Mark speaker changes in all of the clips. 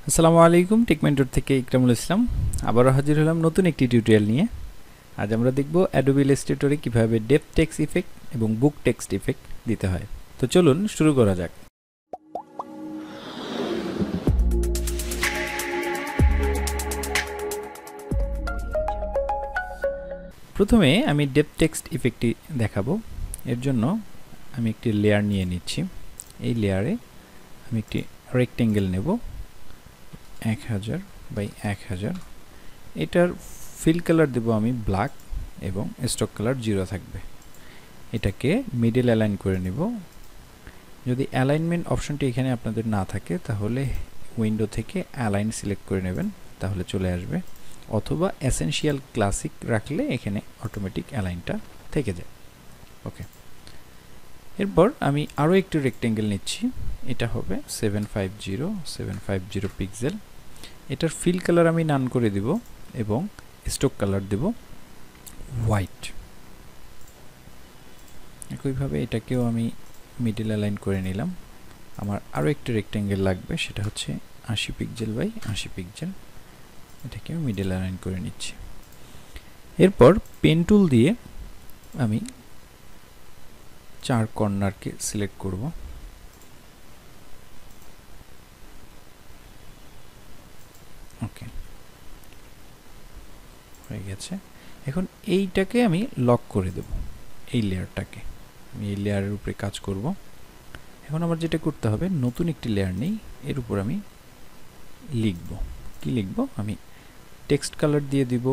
Speaker 1: আসসালামু আলাইকুম টেকমেন্টর থেকে ইকরামুল ইসলাম আবারও হাজির হলাম নতুন একটি টিউটোরিয়াল নিয়ে। আজ আমরা দেখব Adobe illustrator-এ কিভাবে ডেপথ টেক্সট ইফেক্ট এবং বুক টেক্সট ইফেক্ট দিতে হয়। তো চলুন শুরু করা যাক। প্রথমে আমি ডেপথ টেক্সট ইফেক্টটি দেখাবো। এর জন্য আমি একটি লেয়ার নিয়ে নিচ্ছি। এই লেয়ারে আমি একটি রেক্টেঙ্গেল নেব 1000 বাই 1000। এটার ফিল কালার দেব আমি ব্ল্যাক এবং স্টক কালার 0 থাকবে। এটাকে মিডল অ্যালাইন করে নেব। যদি অ্যালাইনমেন্ট অপশনটি এখানে আপনাদের না থাকে তাহলে উইন্ডো থেকে অ্যালাইন সিলেক্ট করে নেবেন, তাহলে চলে আসবে, অথবা এসেনশিয়াল ক্লাসিক রাখলে এখানে অটোমেটিক অ্যালাইনটা থেকে যায়। ওকে, এরপর আমি আরও একটি রেক্টেঙ্গেল নিচ্ছি। এটা হবে 750 পিক্সেল। এটার ফিল কালার আমি নান করে দিব এবং স্টক কালার দেব হোয়াইট। একইভাবে এটাকেও আমি মিডল অ্যালাইন করে নিলাম। আমার আরও একটি রেক্টেঙ্গেল লাগবে, সেটা হচ্ছে 80 পিক্সেল বাই 80 পিক্সেল। এটাকেও মিডল অ্যালাইন করে নিচ্ছি। এরপর পেন টুল দিয়ে আমি 4 কর্নারকে সিলেক্ট করব। ওকে, হয়ে গেছে। এখন এইটাকে আমি লক করে দেব, এই লেয়ারটাকে। আমি এই লেয়ারের উপরে কাজ করব। এখন আমার যেটা করতে হবে, নতুন একটি লেয়ার নেই, এর উপর আমি লিখব। কি লিখব? আমি টেক্সট কালার দিয়ে দিব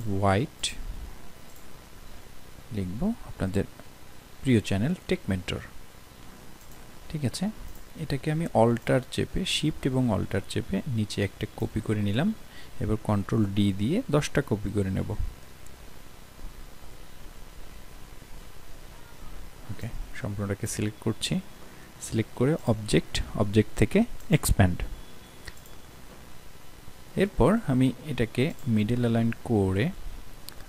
Speaker 1: হোয়াইট, লিখব আপনাদের প্রিয় চ্যানেল টেকমেন্টর। ঠিক আছে, এটাকে আমি অল্টার চেপে, শিফট এবং অল্টার চেপে নিচে একটা কপি করে নিলাম। এবার কন্ট্রোল ডি দিয়ে 10টা কপি করে নেব। ওকে, সম্পূর্ণটাকে সিলেক্ট করছি। সিলেক্ট করে অবজেক্ট থেকে এক্সপ্যান্ড। এরপর আমি এটাকে মিডল অ্যালাইন করে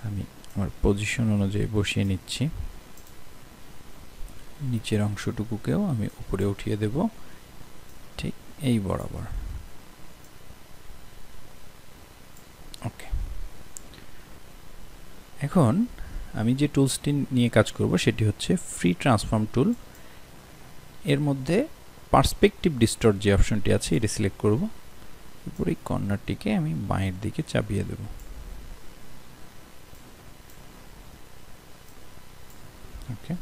Speaker 1: আমি আমার পজিশন অনুযায়ী বসিয়ে নিচ্ছি। নিচের অংশটুকুকেও আমি উপরে উঠিয়ে দেব, ঠিক এই বরাবর। ওকে, এখন আমি যে টুলসটি নিয়ে কাজ করব সেটি হচ্ছে ফ্রি ট্রান্সফর্ম টুল। এর মধ্যে পার্সপেক্টিভ ডিস্টর্ট যে অপশনটি আছে এটা সিলেক্ট করব। এরপর এই কর্নারটিকে আমি বাঁয়ের দিকে চাপিয়ে দেব। ওকে,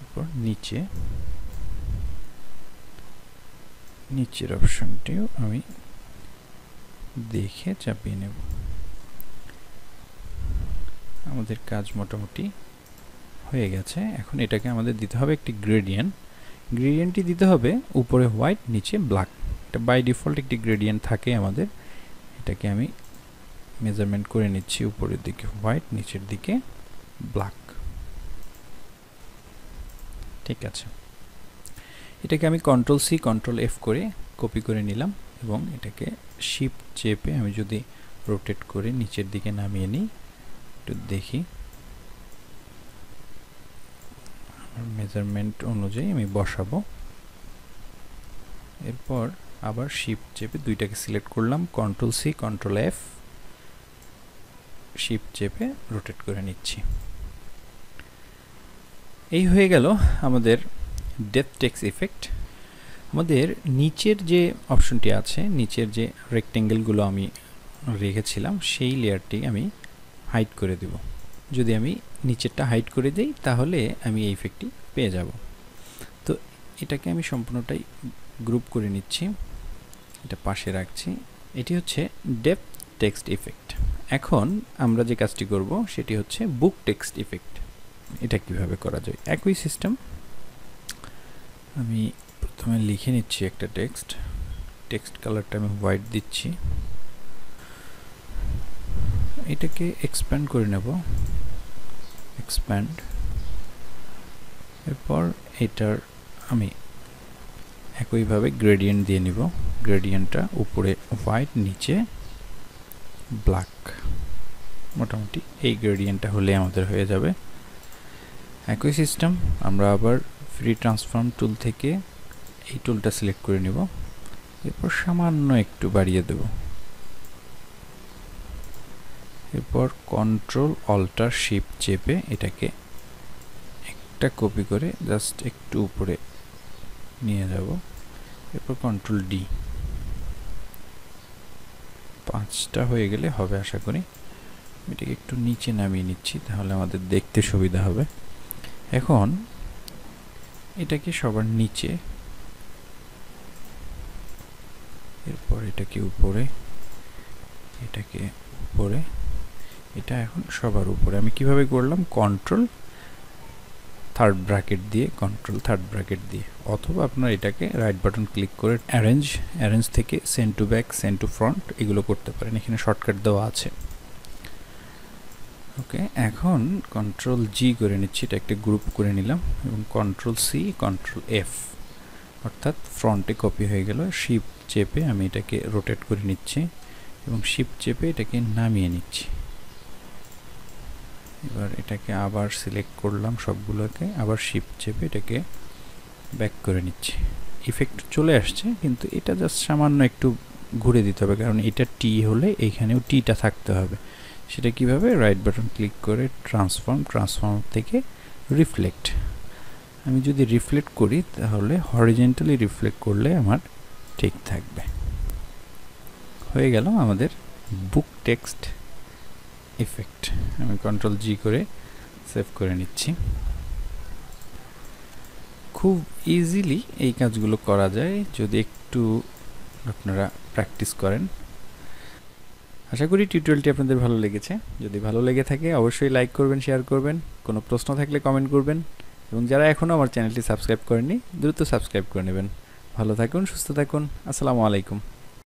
Speaker 1: এরপর নিচের অপশনটিও আমি দেখে চাপিয়ে নেব। আমাদের কাজ মোটামুটি হয়ে গেছে। এখন এটাকে আমাদের দিতে হবে একটি গ্রেডিয়েন্টটি দিতে হবে উপরে হোয়াইট, নিচে ব্ল্যাক। এটা বাই ডিফল্ট একটি গ্রেডিয়েন্ট থাকে আমাদের। এটাকে আমি মেজারমেন্ট করে নিচ্ছি, উপরের দিকে হোয়াইট, নিচের দিকে ব্ল্যাক। ঠিক আছে, এটাকে আমি কন্ট্রোল সি কন্ট্রোল এফ করে কপি করে নিলাম এবং এটাকে শিফট চেপে আমি যদি রোটেট করে নিচের দিকে নামিয়ে নিই, একটু দেখি, মেজারমেন্ট অনুযায়ী আমি বসাবো। এরপর আবার শিফট চেপে দুইটাকে সিলেক্ট করলাম, control C control F, shift চেপে রোটেট করে নিচ্ছি। এই হয়ে গেল আমাদের ডেপথ টেক্সট ইফেক্ট। আমাদের নিচের যে অপশনটি আছে, নিচের যে রেক্টেঙ্গেলগুলো আমি রেখেছিলাম, সেই লেয়ারটি আমি হাইড করে দেব। যদি আমি নিচেরটা হাইড করে দিই তাহলে আমি এই ইফেক্টটি পেয়ে যাব। তো এটাকে আমি সম্পূর্ণটাই গ্রুপ করে নিচ্ছি, এটা পাশে রাখছি। এটি হচ্ছে ডেপথ টেক্সট ইফেক্ট। এখন আমরা যে কাজটি করব সেটি হচ্ছে বুক টেক্সট ইফেক্ট। এটা কিভাবে করা যায়? একই সিস্টেম। আমি প্রথমে লিখে নিচ্ছি একটা টেক্সট কালারটা আমি হোয়াইট দিচ্ছি। এটাকে এক্সপ্যান্ড করে নেব, এক্সপ্যান্ড। এরপর এটার আমি একইভাবে গ্রেডিয়েন্ট দিয়ে নিব। গ্রেডিয়েন্টটা উপরে হোয়াইট, নিচে ব্ল্যাক। মোটামুটি এই গ্রেডিয়েন্টটা হলে আমাদের হয়ে যাবে। একই সিস্টেম আমরা আবার ফ্রি ট্রান্সফর্ম টুল থেকে এই টুলটা সিলেক্ট করে নিব। এরপর সামান্য একটু বাড়িয়ে দেব। এরপর কন্ট্রোল অল্টার শিফট চেপে এটাকে একটা কপি করে জাস্ট একটু উপরে নিয়ে যাব। এরপর কন্ট্রোল ডি। 5টা হয়ে গেলে হবে আশা করি। এটাকে একটু নিচে নামিয়ে নিচ্ছি, তাহলে আমাদের দেখতে সুবিধা হবে। এখন এটাকে সবার নিচে, এরপর এটাকে উপরে, এটাকে উপরে, এটা এখন সবার উপরে। আমি কিভাবে করলাম? কন্ট্রোল থার্ড ব্র্যাকেট দিয়ে, কন্ট্রোল থার্ড ব্র্যাকেট দিয়ে, অথবা আপনার এটাকে রাইট বাটন ক্লিক করে অ্যারেঞ্জ থেকে send to back, send to front এগুলো করতে পারেন। এখানে শর্টকাট দেওয়া আছে। ওকে, এখন কন্ট্রোল জি করে নিচ্ছি, এটা একটা গ্রুপ করে নিলাম, এবং কন্ট্রোল সি, কন্ট্রোল এফ, অর্থাৎ ফ্রন্টে কপি হয়ে গেল। শিফট চেপে আমি এটাকে রোটেট করে নিচ্ছি এবং শিফট চেপে এটাকে নামিয়ে নিচ্ছি। এবার এটাকে আবার সিলেক্ট করলাম সবগুলোকে, আবার শিফট চেপে এটাকে ব্যাক করে নিচ্ছি। ইফেক্ট চলে আসছে, কিন্তু এটা জাস্ট সামান্য একটু ঘুরে দিতে হবে, কারণ এটা টি হলে এইখানেও টিটা থাকতে হবে। সেটা কিভাবে? রাইট বাটন ক্লিক করে ট্রান্সফর্ম থেকে রিফ্লেক্ট। আমি যদি রিফ্লেক্ট করি তাহলে হরিজন্টালি রিফ্লেক্ট করলে আমার ঠিক থাকবে। হয়ে গেল আমাদের বুক টেক্সট ইফেক্ট। আমি কন্ট্রোল জি করে সেভ করে নিচ্ছি। খুব ইজিলি এই কাজগুলো করা যায় যদি একটু আপনারা প্র্যাকটিস করেন। আশা করি টিউটোরিয়ালটি আপনাদের ভালো লেগেছে। যদি ভালো লেগে থাকে অবশ্যই লাইক করবেন, শেয়ার করবেন, কোনো প্রশ্ন থাকলে কমেন্ট করবেন, এবং যারা এখনও আমার চ্যানেলটি সাবস্ক্রাইব করেননি দ্রুত সাবস্ক্রাইব করে নেবেন। ভালো থাকুন, সুস্থ থাকুন। আসসালামু আলাইকুম।